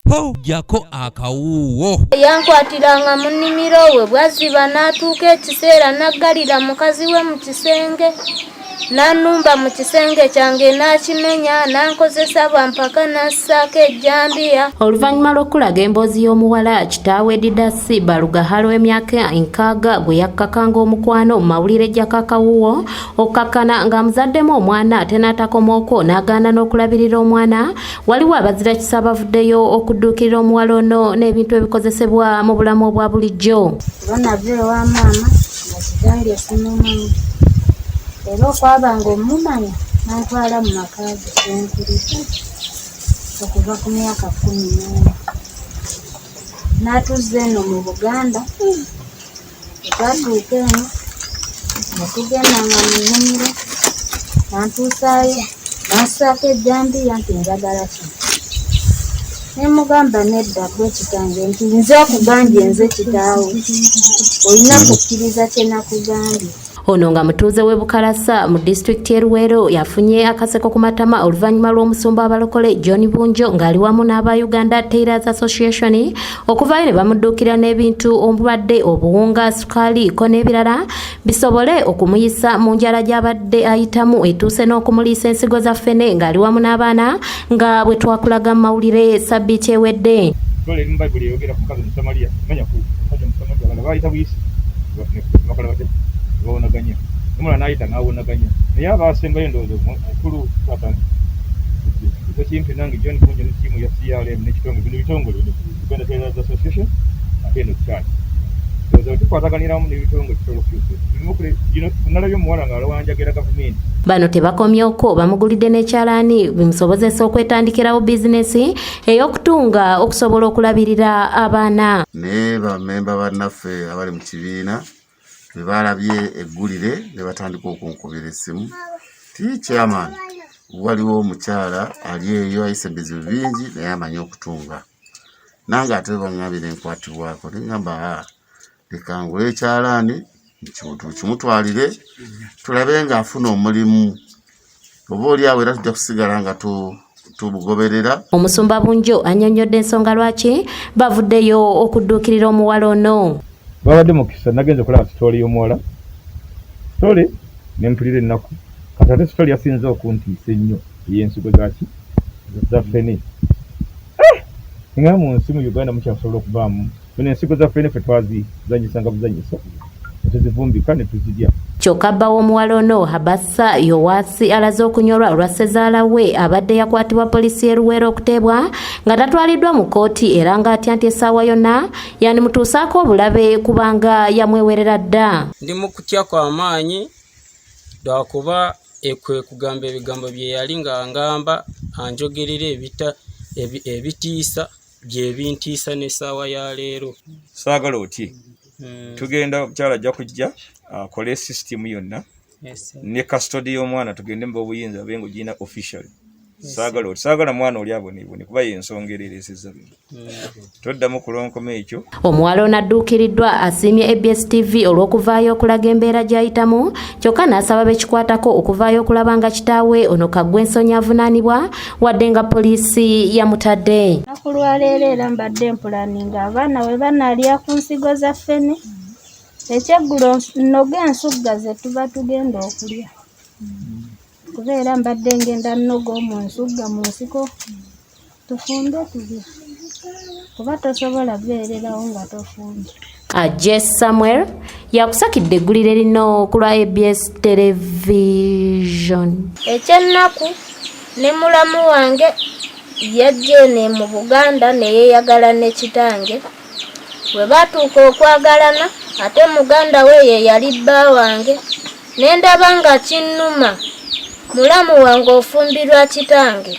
po jako akawuwo. Yankwatiranga mu nnimiro we bwaziba n'atuuka ekiseera n'aggalira mukazi we mu kisenge. Nanumba mu kisenge kyange n'akimenya n'ankozesa bwampaka n'assaako ejjambiya. Oluvannyuma lw'okulaga emboozi y'omuwala kitaawe Didasi Balugahalo emyaka 6 gwe yakkakanga omukwano mu mawulire gy'akakawuwo okkakkana ng'amuzaddemu omwana ate n'atakomaako n'agaana n'okulabirira omwana. Waliwo abazira kisa bavuddeyo okudduukirira omuwala ono n'ebintu ebikozesebwa mu bulamu obwa bulijjo. Banave wa maama nga kitange simumanyi. Era okwabanga omumanya n'antwala mu maka ge senkulidde okuva ku myaka 14. N'atuzza eno mu Buganda. Twatuuka eno ne tugendanga mu nnimiro n'antuusaayo n'assaako ejjambiya nti njagala kino. Ne mugamba nedda gwe kitange nti nze okugambye nze kitaawe olina kukkiriza kye nakugambye. Ono nga mutuuze w'e Bukalasa mu disitulikiti y'e Luweero yafunye akaseko ku matama oluvannyuma lw'omusumba abalokole John Bunjo ng'ali wamu n'aba Uganda Tailors Association okuvaayo ne bamudduukira n'ebintu omulwadde obuwunga, sukaali ko n'ebirala bisobole okumuyisa mu njala gy'abadde ayitamu etuuse n'okumuliisa ensigo za ffene ng'ali wamu n'abaana nga bwe twakulaga mu mawulire sabbiiti ewedde. Wonaganya umwana naita nawonaganya naye abasembayo ndozo mukulu twatana ko kimpe nange John Bunjo ne timu ya CRM ne kitongo bino bitongole Uganda Tailors Association ateno cyane dozo tukwataganira mu bitongole kitolo kyose nimukule gino nalabyo muwala ngalawanjagera government. Bano tebakomyeko bamugulidde n'ekyalaani bimusobozesa okwetandikirawo bizinesi ey'okutunga okusobola okulabirira abaana. Ne bamemba bannaffe abali mu kibiina bebalabye eggulire ne batandika okunkubira essimu ti chairman waliwo omukyala ali eyo ayise bizibu bingi naye amanyi okutunga nange ate bangambira enkwatibwako neŋŋamba leka ngule ekyalaani kimutwalire tulabe ng'afuna omulimu oba oli awo era tujja kusigala nga tubugoberera. Omusumba Bunjo annyonnyodde ensonga lwaki bavuddeyo okudduukirira omuwala ono. Babadde mukisa nagenze kulaba story y'omuwala. Story nempulira ennaku. Kati ate story yasinze okuntiisa ennyo ey'ensigo za ffene. Nga mu nsi mu Uganda mukyasobola okuvaamu. Bino ensigo za ffene ffe twazizanyisanga buzanyisa. Tuzivumbika ne tuzirya. Kyokka bba w'omuwala ono Habassa Yowaasi alaze okunyolwa olwa ssezaala we abadde yakwatibwa poliisi y'e Luweero okuteebwa nga tatwaliddwa mu kkooti era ng'atya nti essaawa yonna yandimutuusaako obulabe kubanga yamwewerera dda. Ndi mu kutya kw'amaanyi lwakuba kwe kugamba ebigambo bye yali ng'angamba anjogerera ebitiisa bye bintiisa n'essaawa ya leero. Saagala oti tugenda omukyala ajja kujja akole system yonna ne custody y'omwana tugende mu buyinza bengo gina officially. Saagala mwana oli abonebone kuba y'ensonga ereesezza bino. Toddamu kulonkoma ekyo. Omuwala ono adduukiriddwa asiimye ABS TV olw'okuvaayo okulaga embeera gy'ayitamu kyokka n'asaba bekikwatako okuvaayo okulaba nga kitaawe ono Kaggwa Ensonyi avunaanibwa wadde nga poliisi yamutadde. Nakulwaleero era mbadde mpulaninga abaana we banaalya ku nsigo za ffene ekyeggulo nnoga ensugga ze tuba tugenda okulya. Kubeera mbadde ngenda nnogo mu nsugga mu nsiko tufumbe tulya kuba tosobola beererawo nga tofumbe. Jess Samuel yakusakidde eggulire lino ku lwa ABS Television. Ekyennaku ne mulamu wange yajja eno mu Buganda ne yeeyagala ne kitange. Bwe baatuuka okwagalana ate muganda we ye yali bba wange ne ndaba nga kinnuma mulamu wange ofumbirwa kitange.